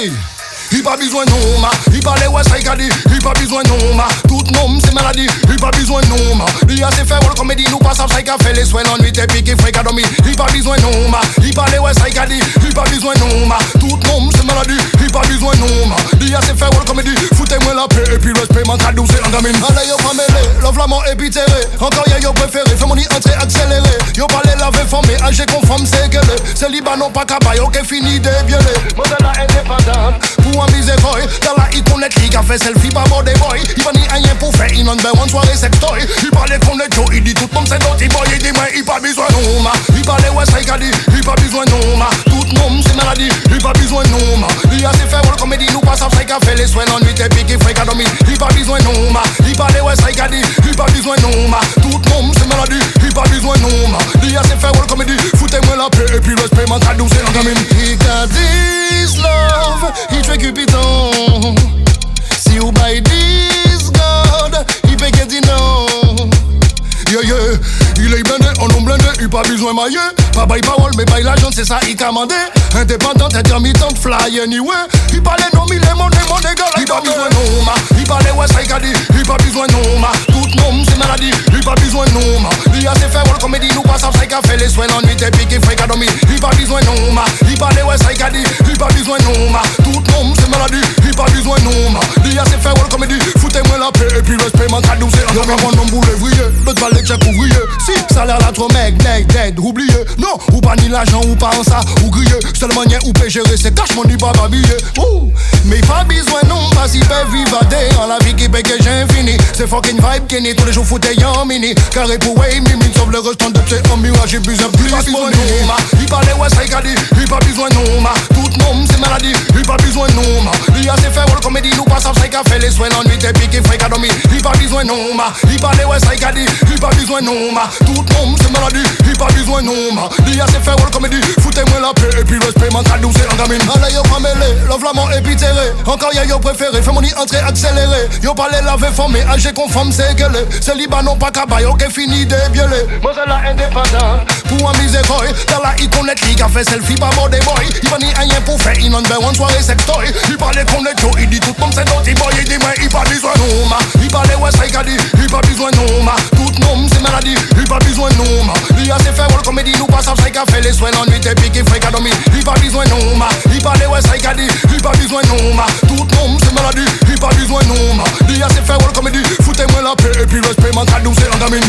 Hey! Il pas besoin non ma, il parle ouais ça il dit, il pas besoin non ma, tout nom c'est maladie, il pas besoin non ma. Il a ses fait wall comédie, nous pas ça il fait les soins en nuit et puis qui fait dormir. Il pas besoin non ma, il parle ouais ça il dit, il pas besoin non ma, tout nom c'est maladie, il pas besoin non ma. Il a ses fait wall comédie, foutez-moi la paix et puis respect man cadeau c'est en gamine. Allez yo pas mêlé, love l'amour épitéré, encore y'a yo préféré, fais mon entrée accéléré. Yo parler la veille formé, âgé conforme c'est gueulé. C'est Libanon pas cabay, ok fini de bielé. Modèle indépendante. Pour un misérable, dans la hit on est qui a fait selfie par mode des boys. Il va ni rien pour faire, il n'en veut une soirée sextoy. Il parlait qu'on est Joe, il dit tout le monde c'est naughty boy. Il dit mais il pas besoin non ma. Il parlait ouais ça il dit, il pas besoin non ma. Tout le monde c'est maladie, il pas besoin non ma. Il a ses fait wall comédie, nous pas ça il fait les soins en nuit et puis qui fait dormir. Il pas besoin non ma. Il parlait ouais ça il dit, il pas besoin non ma. Tout le monde c'est maladie, il pas besoin non ma. Il a ses fait wall comédie, foutez-moi la paix et puis respect man cadeau c'est en gamine. He got this love, he trick Cupidon. Si you buy this God, il peut get it non. Yeah, yeah, il est blindé, on nous blindé, il pas besoin mailler. Pas bail parole, mais bail l'argent, c'est ça, il commandé. Indépendante, intermittente, fly anyway. Il parlait non, il est mon gars. Il pas besoin non, ma. Il parlait ouais, ça il a dit. Il pas besoin non, ma. Tout nom, c'est maladie. Il pas besoin non, ma. Il a ses fait wall comédie, nous pas ça, il a fait les soins en nuit et puis qui fait qu'à dormir. Il pas besoin non, ma. Il parlait ouais, ça il a dit. Il pas besoin non, ma. Tout nom, c'est maladie. Il pas besoin non, ma. Il a ses fait wall comédie. Foutez-moi la paix et puis respect, man, cadeau, c'est un gars. Mon nom boule ouvrier, l'autre balai check ouvrier. Si, ça a l'air là trop mec, dead, oublié. Non, ou pas ni l'argent, ou pas en ça, ou grillé. Seulement y'a ou peut gérer, c'est cash money, pas babillé. Mais pas besoin non, pas si peut vivre en la vie qui paye que j'ai infini. C'est fucking vibe qui n'est tous les jours fouté en mini. Carré pour way, mimi, sauf le restant de c'est un mirage, j'ai besoin plus. Il pas besoin non, ma. Il parlait ouais, ça il a dit. Il pas besoin non, ma. Tout nom, c'est maladie. Il pas besoin non, ma. Il a ses fait wall comédie, nous pas ça, il a fait les soins en nuit et puis qui fait qu'à dormir. Il pas besoin non, ma. Il parlait ouais, ça il a dit. Il pas besoin non, ma. Tout nom, c'est maladie. Il pas besoin non, ma. Il a ses fait wall comédie. Foutez-moi la paix et puis respect, man, cadeau, c'est en gamine. Allez yo pas mêlé, love l'amour épitéré. Encore y'a yo préféré, fais mon entrée accélérée. Yo parler la veille formé, âgé conforme c'est gueulé. C'est Libanon pas cabay, ok fini de bielé. Moi c'est la indépendante. Pour un misérable, dans la hit on est qui a fait selfie par mode des boys. Il va ni rien pour faire, il n'en veut une soirée sextoy. Il parlait qu'on est Joe, il dit tout le monde c'est naughty boy. Il dit mais il pas besoin non ma. Il parlait ouais ça il a dit, il pas besoin non ma. Tout nom c'est maladie, il pas besoin non ma. Il a ses fait wall comédie, nous pas ça il a fait les soins en nuit et puis qui fait qu'à dormir. Il pas besoin non ma. Il parlait ouais ça il a dit, il pas besoin non ma. Tout nom c'est maladie, il pas besoin non ma. Il a ses fait wall comédie, foutez-moi la paix et puis respect man cadeau c'est en gamine.